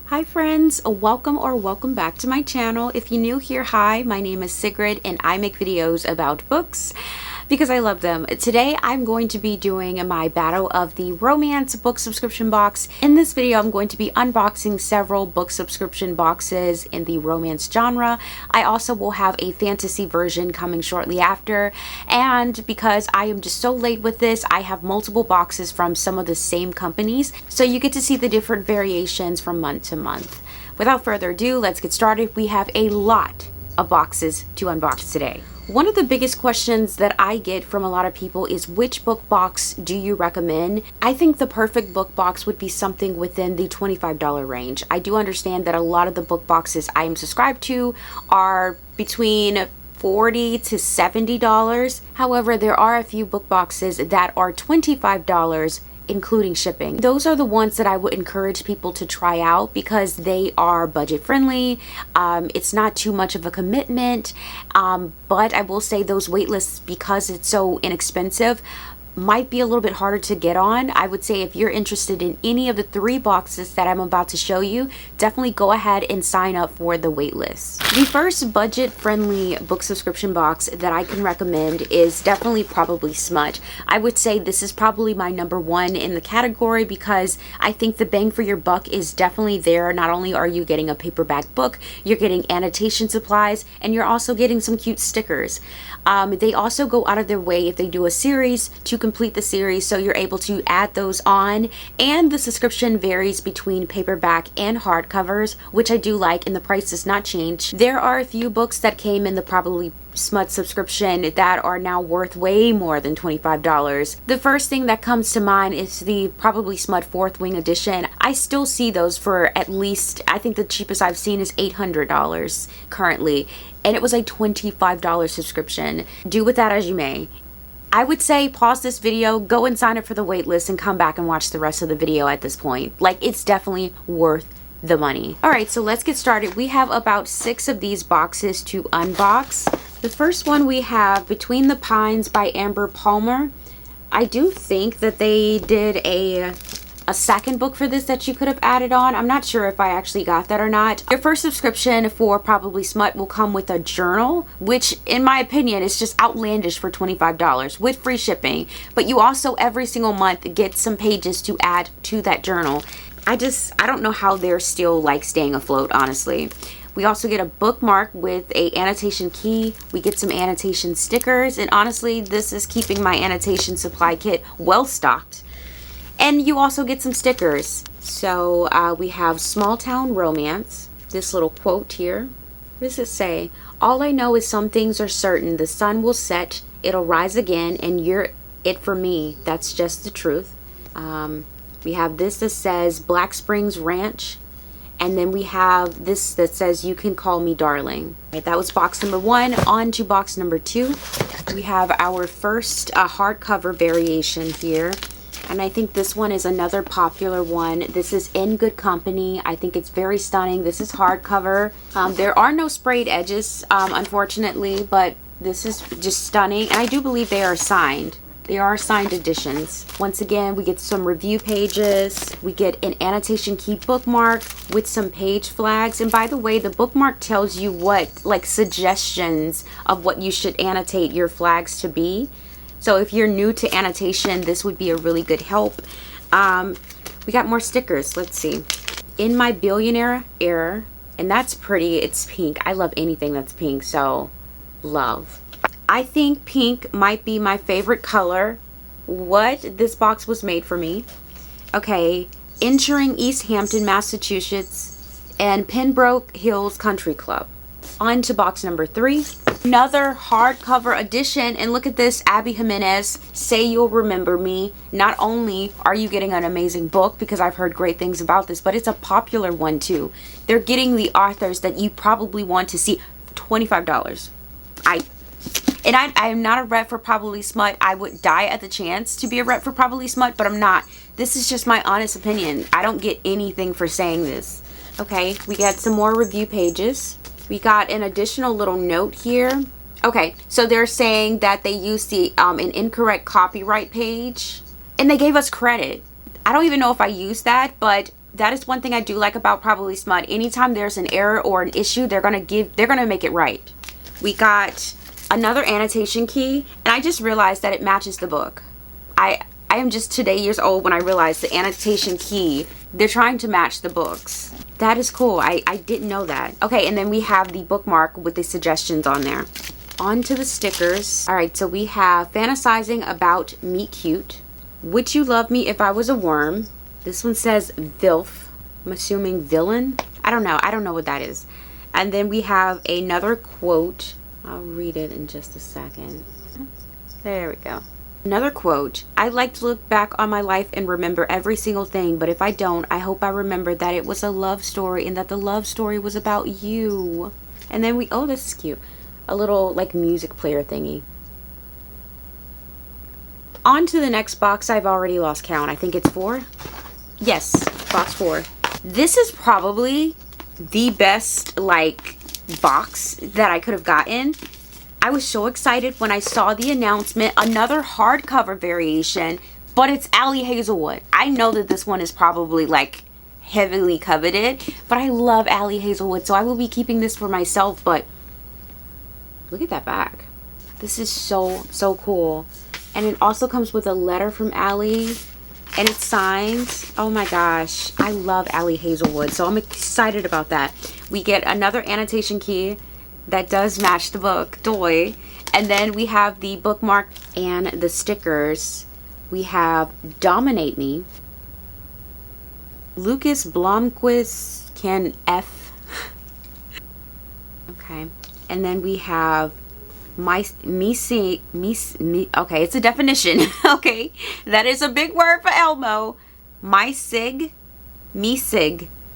Hi friends, welcome back to my channel. If you're new here, hi, my name is Sigrid and I make videos about books because I love them. Today I'm going to be doing my Battle of the Romance book subscription box. In this video I'm going to be unboxing several book subscription boxes in the romance genre. I also will have a fantasy version coming shortly after, and because I am just so late with this, I have multiple boxes from some of the same companies, so you get to see the different variations from month to month. Without further ado, let's get started. We have a lot of boxes to unbox today. One of the biggest questions that I get from a lot of people is, which book box do you recommend? I think the perfect book box would be something within the $25 range. I do understand that a lot of the book boxes I am subscribed to are between $40 to $70. However, there are a few book boxes that are $25 including shipping. Those are the ones that I would encourage people to try out because they are budget friendly. It's not too much of a commitment, but I will say those wait lists, because it's so inexpensive, might be a little bit harder to get on. I would say if you're interested in any of the three boxes that I'm about to show you, definitely go ahead and sign up for the wait list. The first budget friendly book subscription box that I can recommend is definitely probably Smut. I would say this is probably my number one in the category because I think the bang for your buck is definitely there. Not only are you getting a paperback book, you're getting annotation supplies, and you're also getting some cute stickers. They also go out of their way, if they do a series, to complete the series, so you're able to add those on. And the subscription varies between paperback and hardcovers, which I do like, and the price does not change. There are a few books that came in the probably Smut subscription that are now worth way more than $25. The first thing that comes to mind is the probably Smut Fourth Wing edition. I still see those for at least, I think the cheapest I've seen is $800 currently, and it was a $25 subscription. Do with that as you may. I would say pause this video, go and sign up for the waitlist, and come back and watch the rest of the video at this point. Like, it's definitely worth the money. Alright, so let's get started. We have about 6 of these boxes to unbox. The first one we have Between the Pines by Amber Palmer. I do think that they did a second book for this that you could have added on. I'm not sure if I actually got that or not. Your first subscription for probably Smut will come with a journal, which in my opinion is just outlandish for $25 with free shipping. But you also every single month get some pages to add to that journal. I don't know how they're still like staying afloat, honestly. We also get a bookmark with a annotation key. We get some annotation stickers, and honestly, this is keeping my annotation supply kit well stocked. And you also get some stickers. So we have Small Town Romance. This little quote here. What does it say? All I know is some things are certain. The sun will set, it'll rise again, and you're it for me. That's just the truth. We have this that says Black Springs Ranch. And then we have this that says You Can Call Me Darling. Okay, that was box number 1. On to box number 2. We have our first hardcover variation here. And I think this one is another popular one. This is In Good Company. I think it's very stunning. This is hardcover. There are no sprayed edges, unfortunately, but this is just stunning. And I do believe they are signed. They are signed editions. Once again, we get some review pages. We get an annotation key bookmark with some page flags. And by the way, the bookmark tells you what, like, suggestions of what you should annotate your flags to be. So if you're new to annotation, this would be a really good help. We got more stickers. Let's see. In My Billionaire Era. And that's pretty. It's pink. I love anything that's pink. So, love. I think pink might be my favorite color. What? This box was made for me. Okay. Entering East Hampton, Massachusetts and Pembroke Hills Country Club. On to box number 3. Another hardcover edition, and look at this, Abby Jimenez, Say You'll Remember Me. Not only are you getting an amazing book, because I've heard great things about this, but it's a popular one too. They're getting the authors that you probably want to see. $25. I'm not a rep for Probably Smut. I would die at the chance to be a rep for Probably Smut, but I'm not. This is just my honest opinion. I don't get anything for saying this. Okay, we got some more review pages. We got an additional little note here. Okay, so they're saying that they used an incorrect copyright page, and they gave us credit. I don't even know if I used that, but that is one thing I do like about Probably Smut. Anytime there's an error or an issue, they're gonna make it right. We got another annotation key, and I just realized that it matches the book. I am just today years old when I realized the annotation key, they're trying to match the books. That is cool. I didn't know that. Okay, and then we have the bookmark with the suggestions on there. On to the stickers. All right, so we have Fantasizing About Meet Cute. Would You Love Me If I Was a Worm? This one says VILF. I'm assuming villain. I don't know what that is. And then we have another quote. I'll read it in just a second. There we go. Another quote. I like to look back on my life and remember every single thing, but if I don't, I hope I remember that it was a love story and that the love story was about you. And then oh, this is cute. A little like music player thingy. On to the next box. I've already lost count. I think it's 4. Yes, box 4. This is probably the best like box that I could have gotten. I was so excited when I saw the announcement. Another hardcover variation, but it's Ali Hazelwood. I know that this one is probably like heavily coveted, but I love Ali Hazelwood, so I will be keeping this for myself. But look at that back. This is so cool. And it also comes with a letter from Ali, and it's signed. Oh my gosh, I love Ali Hazelwood, so I'm excited about that. We get another annotation key that does match the book, doy. And then we have the bookmark and the stickers. We have Dominate Me. Lucas Blomquist can F. Okay. And then we have okay, it's a definition. Okay. That is a big word for Elmo. Me sig.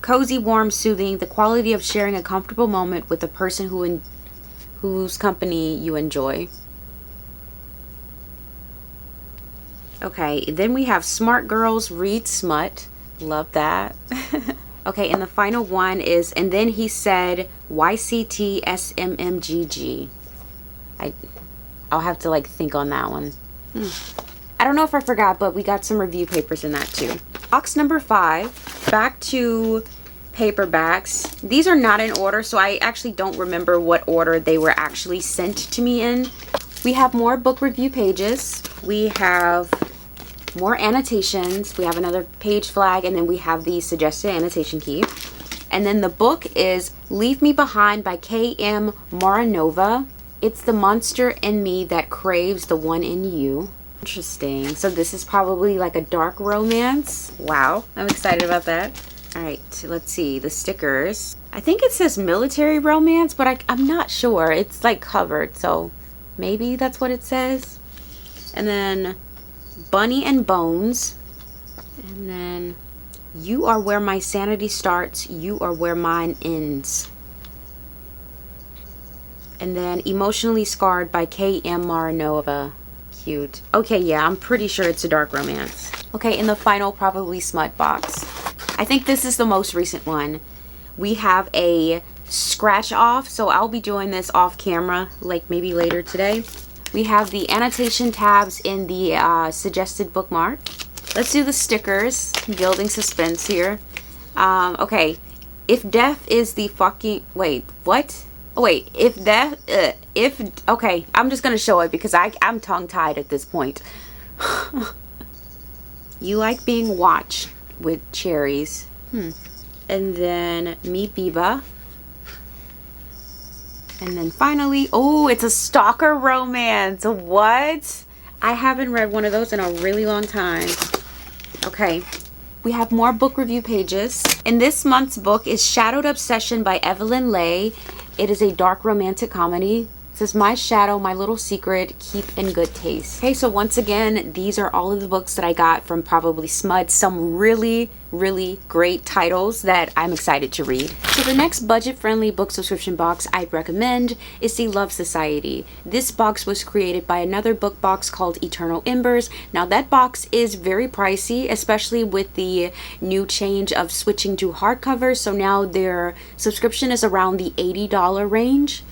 Cozy, warm, soothing, the quality of sharing a comfortable moment with a person whose company you enjoy. Okay, then we have Smart Girls Read Smut. Love that. Okay, and the final one is, and then he said YCTSMMGG. I'll have to like think on that one. I don't know if I forgot, but we got some review papers in that too. Box number 5, back to paperbacks. These are not in order, so I actually don't remember what order they were actually sent to me in. We have more book review pages. We have more annotations. We have another page flag, and then we have the suggested annotation key. And then the book is Leave Me Behind by K.M. Maranova. It's the monster in me that craves the one in you. Interesting. So this is probably like a dark romance. Wow, I'm excited about that. All right, let's see the stickers. I think it says military romance, but I'm not sure. It's like covered, so maybe that's what it says. And then Bunny and Bones. And then You Are Where My Sanity Starts, You Are Where Mine Ends. And then Emotionally Scarred by K.M. Maranova. Cute. Okay, yeah, I'm pretty sure it's a dark romance. Okay, in the final Probably Smut box. I think this is the most recent one. We have a scratch off, so I'll be doing this off camera, like maybe later today. We have the annotation tabs in the suggested bookmark. Let's do the stickers. Building suspense here. Okay, if death is the fucking... Wait, what? Oh, wait, okay, I'm just gonna show it because I'm tongue-tied at this point. You like being watched with cherries. And then Me Biba. And then finally, oh, it's a stalker romance. What? I haven't read one of those in a really long time. Okay, we have more book review pages. And this month's book is Shadowed Obsession by Evelyn Lay. It is a dark romantic comedy. It says, My Shadow, My Little Secret, Keep in Good Taste. Okay, so once again, these are all of the books that I got from Probably Smut. Some really, really great titles that I'm excited to read. So the next budget-friendly book subscription box I'd recommend is the Love Society. This box was created by another book box called Eternal Embers. Now that box is very pricey, especially with the new change of switching to hardcover. So now their subscription is around the $80 range.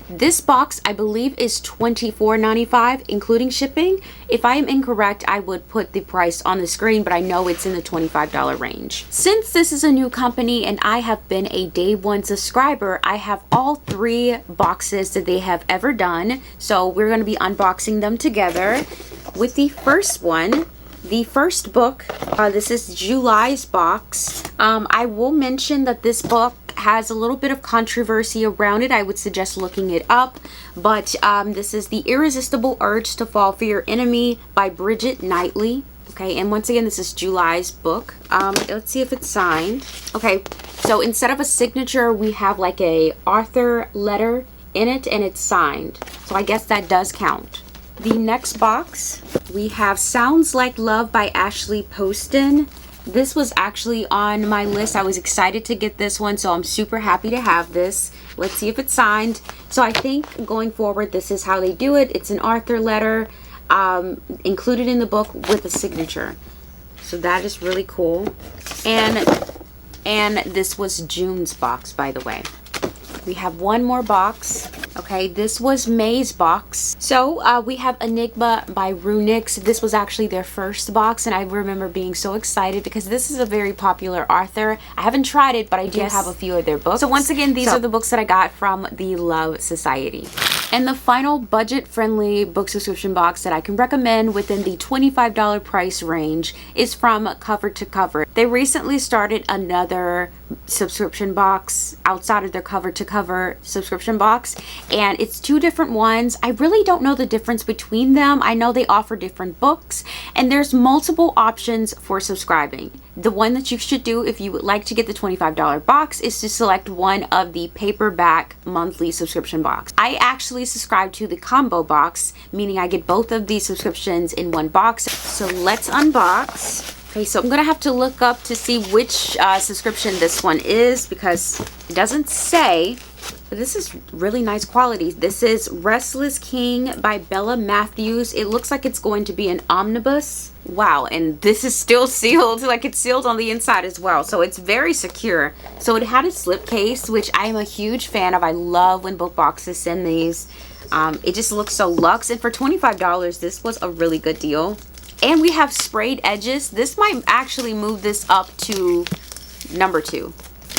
This box I believe is $24.95 including shipping. If I am incorrect, I would put the price on the screen, but I know it's in the $25 $25 range. Since this is a new company and I have been a day one subscriber, I have all 3 boxes that they have ever done. So we're going to be unboxing them together. With the first one, the first book, this is July's box. I will mention that this book has a little bit of controversy around it. I would suggest looking it up. But this is The Irresistible Urge to Fall for Your Enemy by Bridget Knightley. Okay, and once again, this is July's book. Let's see if it's signed. Okay, so instead of a signature, we have like a author letter in it, and it's signed. So I guess that does count. The next box, we have Sounds Like Love by Ashley Poston. This was actually on my list. I was excited to get this one, so I'm super happy to have this. Let's see if it's signed. So I think going forward, this is how they do it. It's an author letter included in the book with a signature. So that is really cool. And this was June's box, by the way. We have one more box. Okay, this was May's box. So we have Enigma by Runix. This was actually their first box, and I remember being so excited because this is a very popular author. I haven't tried it, but I do have a few of their books. So once again, these are the books that I got from the Love Society. And the final budget-friendly book subscription box that I can recommend within the $25 price range is from Cover to Cover. They recently started another subscription box outside of their Cover to Cover subscription box, and it's 2 different ones. I really don't know the difference between them. I know they offer different books, and there's multiple options for subscribing. The one that you should do if you would like to get the $25 box is to select one of the paperback monthly subscription box. I actually subscribe to the combo box, meaning I get both of these subscriptions in one box. So let's unbox. Okay, so I'm gonna have to look up to see which subscription this one is because it doesn't say, but this is really nice quality. This is Restless King by Bella Matthews. It looks like it's going to be an omnibus. Wow, and this is still sealed, like it's sealed on the inside as well. So it's very secure. So it had a slipcase, which I am a huge fan of. I love when book boxes send these. It just looks so luxe, and for $25, this was a really good deal. And we have sprayed edges. This might actually move this up to number 2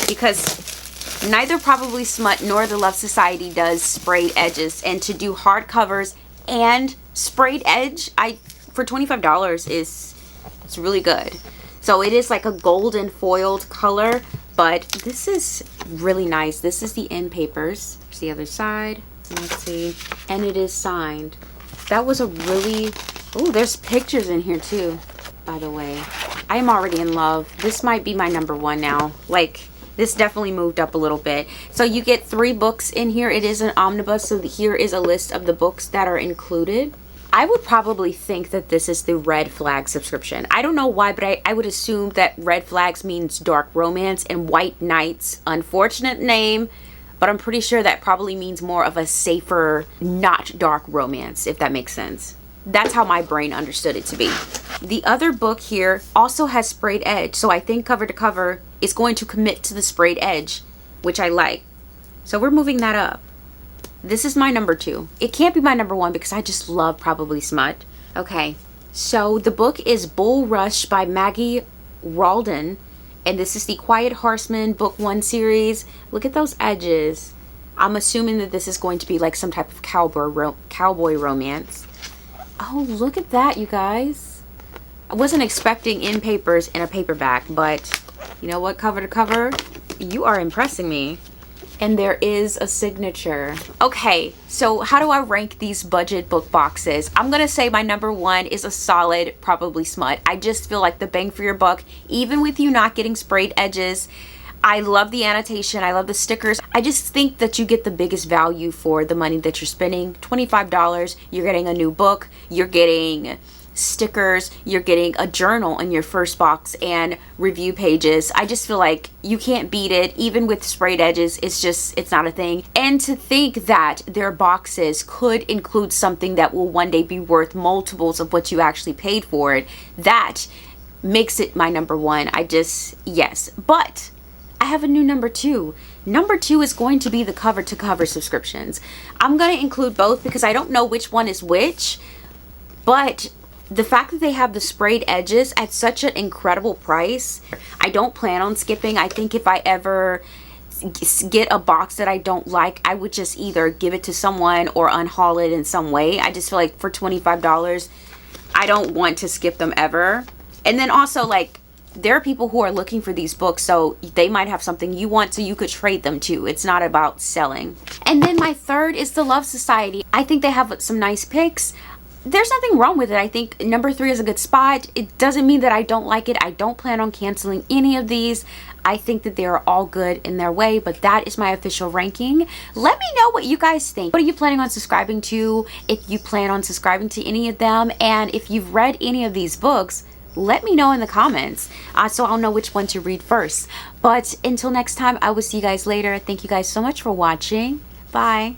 because neither Probably Smut nor the Love Society does sprayed edges. And to do hardcovers and sprayed edge, for $25 it's really good. So it is like a golden foiled color, but this is really nice. This is the end papers. Here's the other side. Let's see. And it is signed. That was a really... Oh, there's pictures in here too, by the way. I am already in love. This might be my number 1 now. Like, this definitely moved up a little bit. So you get 3 books in here. It is an omnibus, so here is a list of the books that are included. I would probably think that this is the Red Flag subscription. I don't know why, but I would assume that Red Flags means dark romance, and White Knights, unfortunate name, but I'm pretty sure that probably means more of a safer, not dark romance, if that makes sense. That's how my brain understood it to be. The other book here also has sprayed edge, so I think Cover to Cover is going to commit to the sprayed edge, which I like. So we're moving that up. This is my number 2. It can't be my number 1 because I just love Probably Smut. Okay, so the book is Bull Rush by Maggie Ralden, and this is the Quiet Horseman Book 1 series. Look at those edges. I'm assuming that this is going to be like some type of cowboy romance. Oh, look at that, you guys. I wasn't expecting end papers in a paperback, but you know what, Cover to Cover, you are impressing me. And there is a signature. Okay, so how do I rank these budget book boxes? I'm gonna say my number 1 is a solid Probably Smut. I just feel like the bang for your buck, even with you not getting sprayed edges. I love the annotation. I love the stickers. I just think that you get the biggest value for the money that you're spending. $25, you're getting a new book, you're getting stickers, you're getting a journal in your first box and review pages. I just feel like you can't beat it. Even with sprayed edges, it's not a thing. And to think that their boxes could include something that will one day be worth multiples of what you actually paid for it, that makes it my number 1. Yes. But I have a new number 2. Number 2 is going to be the Cover to Cover subscriptions. I'm going to include both because I don't know which one is which, but the fact that they have the sprayed edges at such an incredible price, I don't plan on skipping. I think if I ever get a box that I don't like, I would just either give it to someone or unhaul it in some way. I just feel like for $25, I don't want to skip them ever. And then also, like, there are people who are looking for these books, so they might have something you want, so you could trade them too. It's not about selling. And then my third is The Love Society. I think they have some nice picks. There's nothing wrong with it. I think number 3 is a good spot. It doesn't mean that I don't like it. I don't plan on canceling any of these. I think that they are all good in their way, but that is my official ranking. Let me know what you guys think. What are you planning on subscribing to? If you plan on subscribing to any of them, and if you've read any of these books, let me know in the comments so I'll know which one to read first. But until next time, I will see you guys later. Thank you guys so much for watching. Bye.